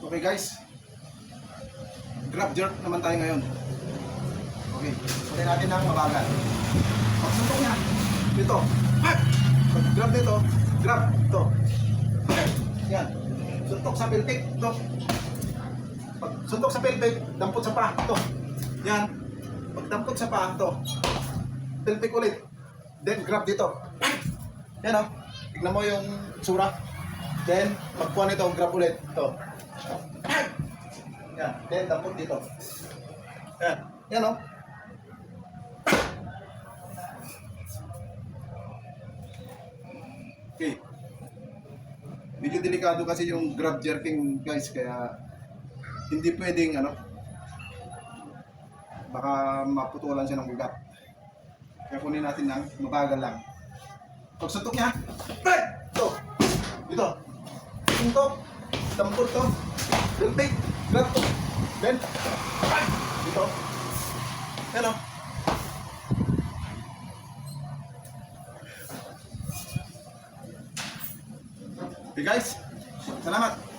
Okay guys, grab jerk naman tayo ngayon. Okay, ulit natin ng mabagal. Pagsuntok niya, dito. Pag grab dito, grab, ito. Okay, yan. Suntok sa pelvic, ito. Pag suntok sa pelvic, dampot sa paa, ito. Yan. Pag dampot sa paa, ito. Pelvic ulit. Then grab dito. Yan o. Tignan mo yung tsura. Then, pagkuha nito, grab ulit. Ito. Yan. Then, dampot dito. Yan. Yan o. Okay. Medyo delikado kasi yung grab jerking guys, kaya hindi pwedeng baka maputulan siya ng ugat. Kaya kunin natin ng mabagal lang. Pag suntok niya, ito, dito, suntok, dampot to, delpik, grab to, then, dito, yan o. Okay guys, salamat.